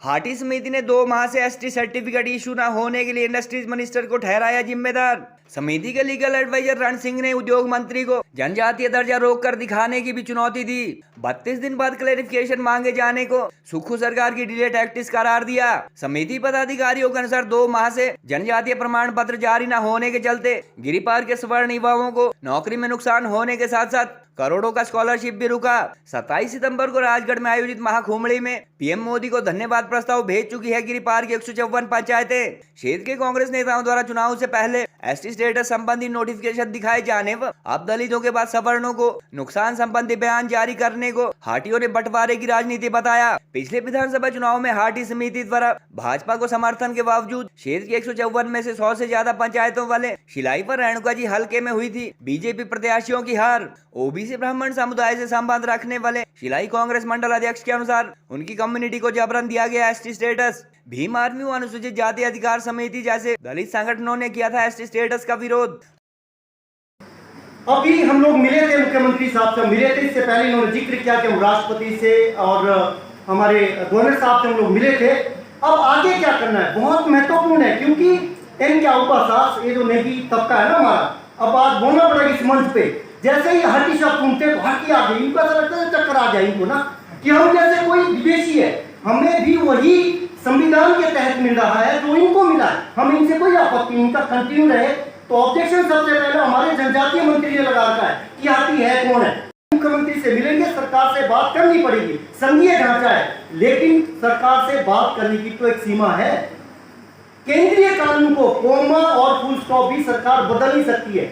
हाटी समिति ने 2 माह से एसटी सर्टिफिकेट इशू न होने के लिए इंडस्ट्रीज मिनिस्टर को ठहराया जिम्मेदार। समिति के लीगल एडवाइजर रण सिंह ने उद्योग मंत्री को जनजातीय दर्जा रोक कर दिखाने की भी चुनौती दी। 32 दिन बाद क्लेरिफिकेशन मांगे जाने को सुक्खू सरकार की डिले टैक्टिक्स करार दिया। समिति पदाधिकारियों के अनुसार 2 माह से जनजातीय प्रमाण पत्र जारी न होने के चलते गिरिपार के स्वर्ण युवाओं को नौकरी में नुकसान होने के साथ साथ करोड़ों का स्कॉलरशिप भी रुका। 27 सितंबर को राजगढ़ में आयोजित महाकुंभड़ी में पीएम मोदी को धन्यवाद प्रस्ताव भेज चुकी है गिरिपार की 154 पंचायतें। क्षेत्र के कांग्रेस नेताओं द्वारा चुनाव से पहले एसटी स्टेटस संबंधी नोटिफिकेशन दिखाए जाने व अब दलितों के बाद सवर्णों को नुकसान संबंधी बयान जारी करने को हाटियों ने बंटवारे की राजनीति बताया। पिछले विधानसभा चुनाव में हाटी समिति द्वारा भाजपा को समर्थन के बावजूद क्षेत्र की 154 में से 100 से ज्यादा पंचायतों वाले शिलाई पर रेणुका जी हल्के में हुई थी बीजेपी प्रत्याशियों की हार। ओबीसी ब्राह्मण समुदाय से संबंध रखने वाले शिलाई कांग्रेस मंडल अध्यक्ष के अनुसार उनकी कम्युनिटी को जबरन दिया गया एसटी स्टेटस। भीम आर्मी व अनुसूचित जाति अधिकार समिति जैसे दलित संगठनों ने किया था एसटी स्टेटस का विरोध। अभी हम लोग मिले थे, मुख्यमंत्री साहब से मिले थे। इससे पहले इन्होंने जिक्र किया कि हम राष्ट्रपति से और हमारे गवर्नर साहब से हम लोग मिले थे। अब आगे क्या करना है बहुत महत्वपूर्ण है, क्योंकि इनके ऊपर ये जो नेगी तबका है ना हमारा, अब बात बोलना पड़ेगा इस मंच पे। जैसे ही हटी शब्द सुनते तो हटी आ गई, इनको ऐसा लगता है चक्कर आ जाए इनको ना, कि हम जैसे कोई विदेशी है। हमें भी वही संविधान के तहत मिल रहा है जो इनको मिला है, हम इनसे कोई आपत्ति, इनका कंटिन्यू रहे। तो ऑब्जेक्शन सबसे पहले हमारे जनजातीय मंत्री ने लगा रखा है कि हाथी है कौन है। मुख्यमंत्री से मिलेंगे, सरकार से बात करनी पड़ेगी, संघीय ढांचा है, लेकिन सरकार से बात करने की तो एक सीमा है। केंद्रीय कानून को कोमा और फुल स्टॉप भी सरकार बदल नहीं सकती है।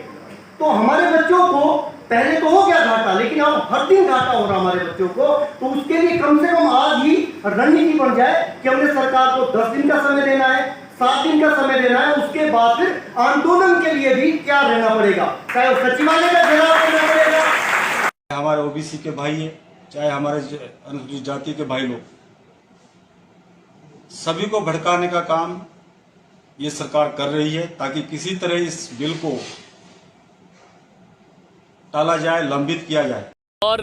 तो हमारे बच्चों को पहले तो हो गया घाटा, लेकिन अब हर दिन घाटा हो रहा हमारे बच्चों को। तो उसके लिए कम से कम आज ही रणनीति बन जाए कि हमने सरकार को 10 दिन का समय देना है, 7 दिन का समय देना है। उसके बाद फिर आंदोलन के लिए भी क्या रहना पड़ेगा, चाहे वो सचिवालय का घेराव करना पड़ेगा। हमारे ओबीसी के भाई है, चाहे हमारे अनुसूचित जाति के भाई लोग, सभी को भड़काने का काम ये सरकार कर रही है ताकि किसी तरह इस बिल को टाला जाए, लंबित किया जाए। और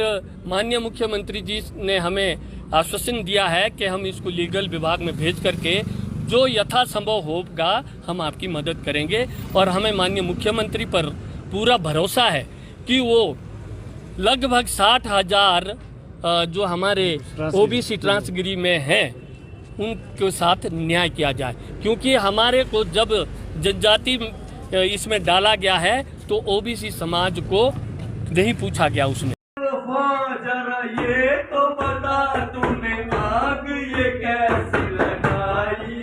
माननीय मुख्यमंत्री जी ने हमें आश्वासन दिया है कि हम इसको लीगल विभाग में भेज करके जो यथासंभव होगा हम आपकी मदद करेंगे। और हमें माननीय मुख्यमंत्री पर पूरा भरोसा है कि वो लगभग 60,000 जो हमारे ओबीसी ट्रांसगिरी में हैं उनके साथ न्याय किया जाए, क्योंकि हमारे को जब जनजाति इसमें डाला गया है तो ओबीसी समाज को नहीं पूछा गया उसमें। जरा ये तो बता तूने आग ये कैसे लगाई,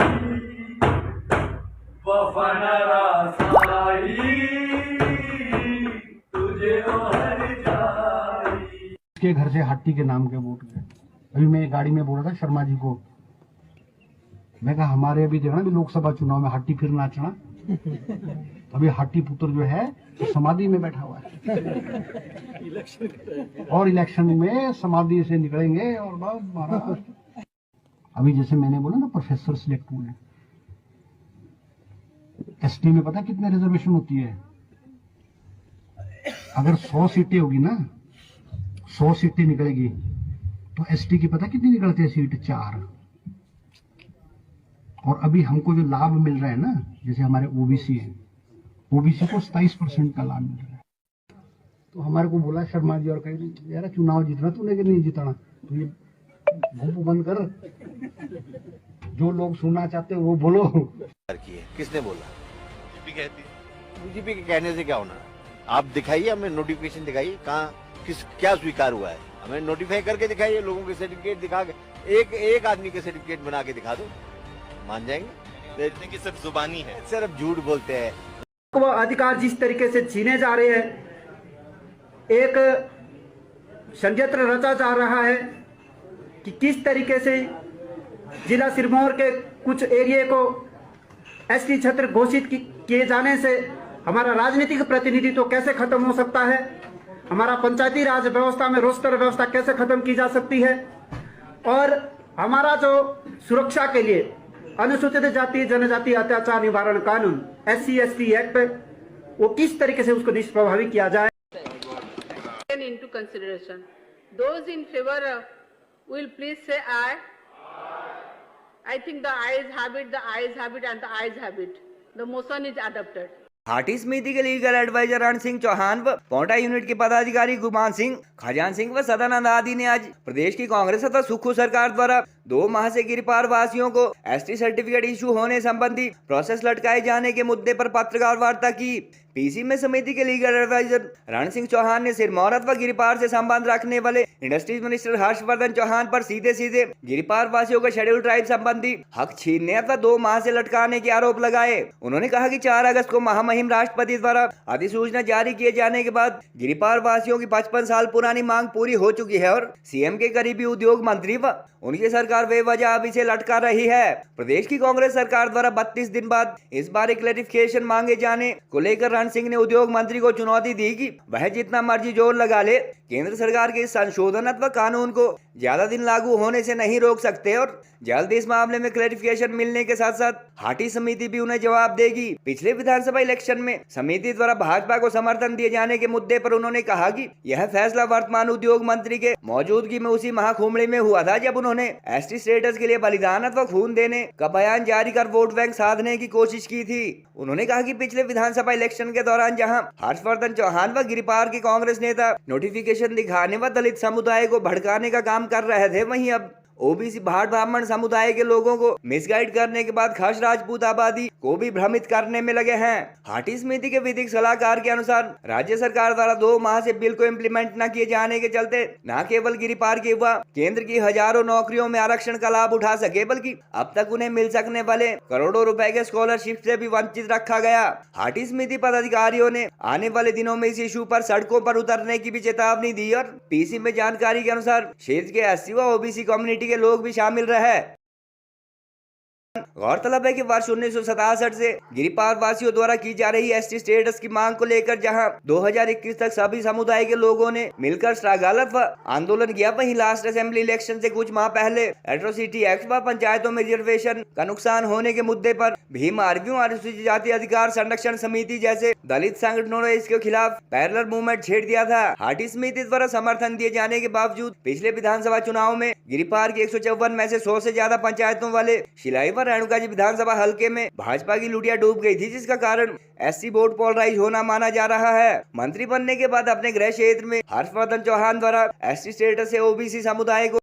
वफा नाराज़ी तुझे हर जाई। के घर से हट्टी के नाम के वोट गए। अभी मैं गाड़ी में बोल रहा था शर्मा जी को, मैं कहा हमारे अभी देखना भी लोकसभा चुनाव में हट्टी फिर नाचना। अभी हट्टी पुत्र जो है तो समाधि में बैठा हुआ है और इलेक्शन में समाधि से निकलेंगे। और महाराज अभी जैसे मैंने बोला ना प्रोफेसर सिलेक्ट हुए, एसटी में पता कितने रिजर्वेशन होती है? अगर 100 सीटें होगी ना, 100 सीटें निकलेगी तो एसटी की पता कितनी निकलती है सीट? 4। और अभी हमको जो लाभ मिल रहा है ना, जैसे हमारे ओबीसी है, ओबीसी को 27% का लाभ मिल रहा है। तो हमारे को बोला शर्मा जी और कहीं यार चुनाव जीतना तूने कि नहीं जीतना, तो ये भूप बंद कर, जो लोग सुनना चाहते हैं वो बोलो। किसने बोला? बीजेपी कहती है। बीजेपी के कहने से क्या होना? आप दिखाइए, हमें नोटिफिकेशन दिखाइए, कहाँ क्या स्वीकार हुआ है, हमें नोटिफाई करके दिखाइए। लोगों के सर्टिफिकेट दिखा के एक आदमी के सर्टिफिकेट बना के दिखा दो, मान जाएंगे। कि सिर्फ जुबानी है, सिर्फ झूठ बोलते हैं। वो अधिकार जिस तरीके से छीने जा रहे हैं, एक षड्यंत्र रचा जा रहा है कि किस तरीके से जिला सिरमौर के कुछ एरिया को एसटी क्षेत्र घोषित किए जाने से हमारा राजनीतिक प्रतिनिधित्व कैसे खत्म हो सकता है, हमारा पंचायती राज व्यवस्था में रोस्टर व्यवस्था कैसे खत्म की जा सकती है, और हमारा जो सुरक्षा के लिए अनुसूचित जाति जनजाति अत्याचार निवारण कानून SC/ST एक्ट वो किस तरीके से उसको निष्प्रभावी किया जाए। Into consideration. Those in favor will please say aye. I think the ayes have it, and the ayes have it. The motion is adopted. Hati समिति के लीगल एडवाइजर रण सिंह चौहान व पोंटा यूनिट के पदाधिकारी गुमान सिंह, खजान सिंह व सदानंद आदि ने आज प्रदेश की कांग्रेस तथा सुक्खू सरकार द्वारा 2 माह से गिरिपार वासियों को एसटी सर्टिफिकेट इशू होने संबंधी प्रोसेस लटकाए जाने के मुद्दे पर पत्रकार वार्ता की। पीसी में समिति के लीगल एडवाइजर रण सिंह चौहान ने सिरमौर अथवा गिरिपार से संबंध रखने वाले इंडस्ट्रीज मिनिस्टर हर्षवर्धन चौहान पर सीधे गिरिपार वासियों का शेड्यूल ट्राइब संबंधी हक छीनने अथवा 2 माह से लटकाने के आरोप लगाए। उन्होंने कहा कि 4 अगस्त को महामहिम राष्ट्रपति द्वारा अधिसूचना जारी किए जाने के बाद गिरिपार वासियों की 55 साल पुरानी मांग पूरी हो चुकी है और सीएम के करीबी उद्योग मंत्री व उनकी सरकार बेवजह अब इसे लटका रही है। प्रदेश की कांग्रेस सरकार द्वारा 32 दिन बाद इस बार क्लैरिफिकेशन मांगे जाने को लेकर रण सिंह ने उद्योग मंत्री को चुनौती दी कि वह जितना मर्जी जोर लगा ले, केंद्र सरकार के इस संशोधन अथवा कानून को ज्यादा दिन लागू होने से नहीं रोक सकते और जल्द इस मामले में क्लैरिफिकेशन मिलने के साथ साथ हाटी समिति भी उन्हें जवाब देगी। पिछले विधानसभा इलेक्शन में समिति द्वारा भाजपा को समर्थन दिए जाने के मुद्दे पर उन्होंने कहा कि यह फैसला वर्तमान उद्योग मंत्री के मौजूदगी में उसी महाकुंभ में हुआ था जब उन्होंने एसटी स्टेटस के लिए बलिदान अथवा खून देने का बयान जारी कर वोट बैंक साधने की कोशिश की थी। उन्होंने कहा कि पिछले विधानसभा इलेक्शन के दौरान जहां हर्षवर्धन चौहान व गिरिपार के कांग्रेस नेता नोटिफिकेशन दिखाने व दलित समुदाय को भड़काने का काम कर रहे थे, वहीं अब ओबीसी भाट ब्राह्मण समुदाय के लोगों को मिसगाइड करने के बाद खास राजपूत आबादी को भी भ्रमित करने में लगे हैं। हाटी समिति के विधिक सलाहकार के अनुसार राज्य सरकार द्वारा 2 माह से बिल को इम्प्लीमेंट न किए जाने के चलते न केवल गिरिपार के युवा केंद्र की हजारों नौकरियों में आरक्षण का लाभ उठा सके, बल्कि अब तक उन्हें मिल सकने वाले करोड़ों रुपए के स्कॉलरशिप से भी वंचित रखा गया। हाटी समिति पदाधिकारियों ने आने वाले दिनों में इस इशू पर सड़कों पर उतरने की भी चेतावनी दी और पीसी में जानकारी के अनुसार क्षेत्र के एससी व ओबीसी कम्युनिटी के लोग भी शामिल रहे। गौरतलब है कि वर्ष 1967 से गिरिपार वासियों द्वारा की जा रही एसटी स्टेटस की मांग को लेकर जहां 2021 तक सभी समुदाय के लोगों ने मिलकर स्ट्रगल व आंदोलन किया, वहीं लास्ट असेंबली इलेक्शन से कुछ माह पहले एट्रोसिटी एक्ट व पंचायतों में रिजर्वेशन का नुकसान होने के मुद्दे पर भीम आरबीओ अनुसूचित जाति अधिकार संरक्षण समिति जैसे दलित संगठनों ने इसके खिलाफ पैरेलल मूवमेंट छेड़ दिया था। हाटी समिति द्वारा समर्थन दिए जाने के बावजूद पिछले विधानसभा चुनाव में गिरिपार की 154 में से 100 से ज्यादा पंचायतों वाले शिलाई रेणुकाजी विधानसभा हलके में भाजपा की लुटिया डूब गई थी, जिसका कारण एससी वोट पोलराइज होना माना जा रहा है। मंत्री बनने के बाद अपने गृह क्षेत्र में हर्षवर्धन चौहान द्वारा एसटी स्टेटस से ओबीसी समुदाय को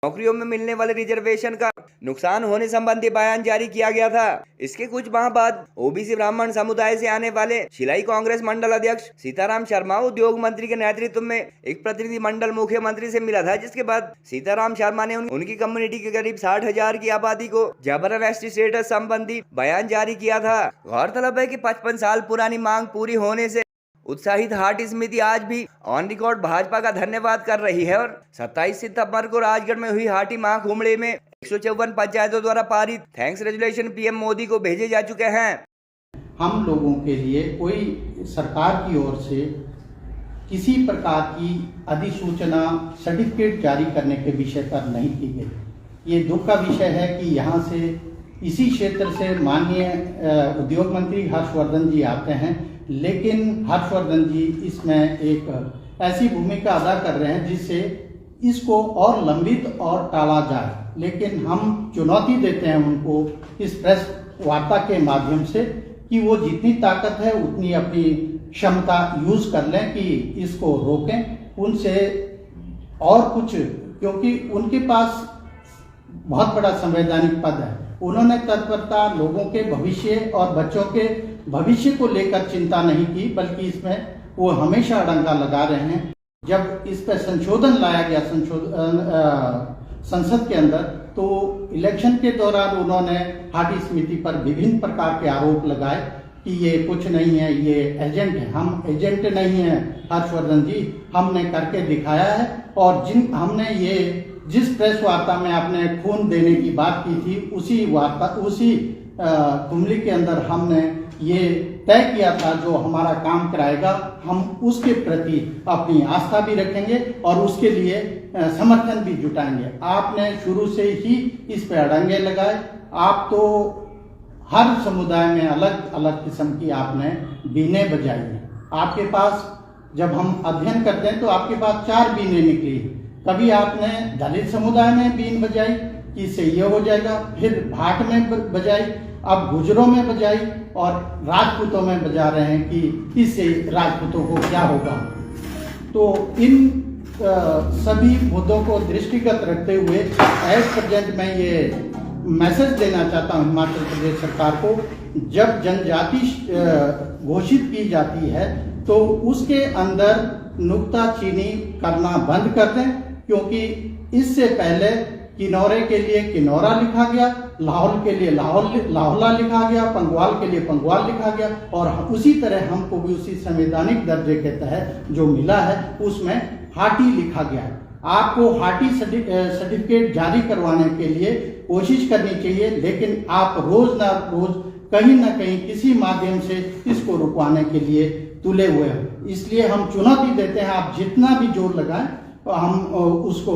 नौकरियों में मिलने वाले रिजर्वेशन का नुकसान होने संबंधी बयान जारी किया गया था। इसके कुछ माह बाद ओबीसी ब्राह्मण समुदाय से आने वाले शिलाई कांग्रेस मंडल अध्यक्ष सीताराम शर्मा उद्योग मंत्री के नेतृत्व में एक प्रतिनिधि मंडल मुख्यमंत्री से मिला था, जिसके बाद सीताराम शर्मा ने उनकी कम्युनिटी के करीब 60,000 की आबादी को जबरन एसटी स्टेटस संबंधी बयान जारी किया था। गौरतलब है कि 55 साल पुरानी मांग पूरी होने से उत्साहित हाटी समिति आज भी ऑन रिकॉर्ड भाजपा का धन्यवाद कर रही है और 27 सितंबर को राजगढ़ में हुई हाटी महाकुंभ में 154 पंचायतों द्वारा पारित थैंक्स रेजोल्यूशन पीएम मोदी को भेजे जा चुके हैं। हम लोगों के लिए कोई सरकार की ओर से किसी प्रकार की अधिसूचना सर्टिफिकेट जारी करने के विषय पर नहीं की गई। ये दुख का विषय है कि यहाँ से इसी क्षेत्र से माननीय उद्योग मंत्री हर्षवर्धन जी आते हैं, लेकिन हर्षवर्धन जी इसमें एक ऐसी भूमिका अदा कर रहे हैं जिससे इसको और लंबित और टाला जाए। लेकिन हम चुनौती देते हैं उनको इस प्रेस वार्ता के माध्यम से कि वो जितनी ताकत है उतनी अपनी क्षमता यूज कर लें कि इसको रोकें उनसे और कुछ, क्योंकि उनके पास बहुत बड़ा संवैधानिक पद है। उन्होंने तत्परता लोगों के भविष्य और बच्चों के भविष्य को लेकर चिंता नहीं की, बल्कि इसमें वो हमेशा अड़ंगा लगा रहे हैं। जब इस पर संशोधन लाया गया संसद के अंदर, तो इलेक्शन के दौरान उन्होंने हाटी समिति पर विभिन्न प्रकार के आरोप लगाए कि ये कुछ नहीं है, ये एजेंट है। हम एजेंट नहीं है हर्षवर्धन जी, हमने करके दिखाया है। और हमने ये जिस प्रेस वार्ता में आपने खून देने की बात की थी, उसी कुंडली के अंदर हमने ये तय किया था जो हमारा काम कराएगा, हम उसके प्रति अपनी आस्था भी रखेंगे और उसके लिए समर्थन भी जुटाएंगे। आपने शुरू से ही इस पे अड़ंगे लगाए। आप तो हर समुदाय में अलग अलग किस्म की आपने बीने बजाई हैं। आपके पास जब हम अध्ययन करते हैं तो आपके पास 4 बीने निकली। कभी आपने दलित समुदाय में बीन बजाई, कि इससे ये हो जाएगा, फिर भाट में बजाई, अब गुजरों में बजाई और राजपूतों में बजा रहे हैं कि इससे राजपूतों को क्या होगा। तो इन सभी मुद्दों को दृष्टिगत रखते हुए एज प्रेजेंट मैं ये मैसेज देना चाहता हूँ हिमाचल प्रदेश सरकार को, जब जनजाति घोषित की जाती है तो उसके अंदर नुक्ताचीनी करना बंद कर दें, क्योंकि इससे पहले किन्नौरे के लिए किन्नौरा लिखा गया, लाहौल के लिए लाहौला लिखा गया, पंगवाल के लिए पंगवाल लिखा गया, और उसी तरह हमको भी उसी संवैधानिक दर्जे के तहत जो मिला है उसमें हाटी लिखा गया है। आपको हाटी सर्टिफिकेट जारी करवाने के लिए कोशिश करनी चाहिए, लेकिन आप रोज ना रोज कहीं ना कहीं किसी माध्यम से इसको रुकवाने के लिए तुले हुए हो। इसलिए हम चुनौती देते हैं, आप जितना भी जोर लगाएं हम उसको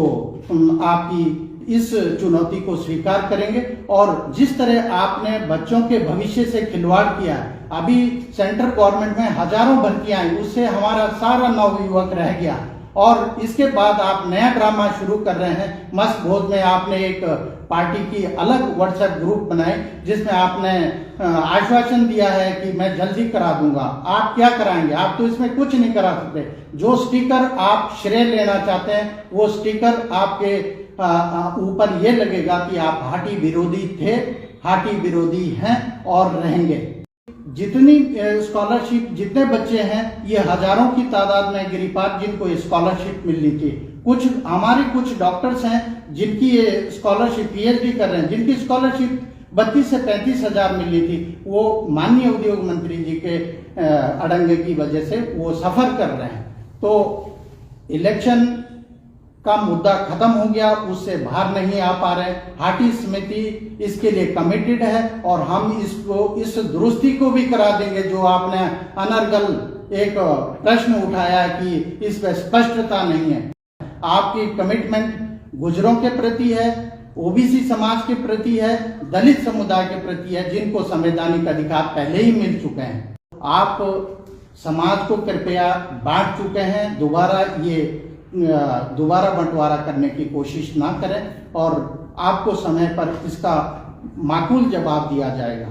आपकी इस चुनौती को स्वीकार करेंगे। और जिस तरह आपने बच्चों के भविष्य से खिलवाड़ किया, अभी सेंट्रल गवर्नमेंट में हजारों भर्तियां आई, उससे हमारा सारा नवयुवक रह गया, और इसके बाद आप नया ड्रामा शुरू कर रहे हैं। मस्त भोज में आपने एक पार्टी की अलग व्हाट्सएप ग्रुप बनाए जिसमें आपने आश्वासन दिया है कि मैं जल्दी करा दूंगा। आप क्या कराएंगे? आप तो इसमें कुछ नहीं करा सकते। जो स्टिकर आप श्रेय लेना चाहते हैं वो स्टिकर आपके ऊपर ये लगेगा कि आप हाटी विरोधी थे, हाटी विरोधी हैं और रहेंगे। जितनी स्कॉलरशिप, जितने बच्चे हैं, ये हजारों की तादाद में गिरिपाद जिनको स्कॉलरशिप मिलनी थी। कुछ हमारे कुछ डॉक्टर्स हैं जिनकी ये स्कॉलरशिप पीएचडी कर रहे हैं, जिनकी स्कॉलरशिप 32 से 35 हजार मिलनी थी, वो माननीय उद्योग मंत्री जी के अड़ंगे की वजह से वो सफर कर रहे हैं। तो इलेक्शन का मुद्दा खत्म हो गया, उससे बाहर नहीं आ पा रहे। हाटी समिति इसके लिए कमिटेड है और हम इसको इस दुरुस्ती को भी करा देंगे जो आपने अनर्गल एक प्रश्न उठाया कि इस पर स्पष्टता नहीं है। आपकी कमिटमेंट गुजरों के प्रति है, ओबीसी समाज के प्रति है, दलित समुदाय के प्रति है, जिनको संवैधानिक अधिकार पहले ही मिल चुके हैं। आप समाज को कृपया बांट चुके हैं, दोबारा बंटवारा करने की कोशिश ना करें और आपको समय पर इसका माकूल जवाब दिया जाएगा।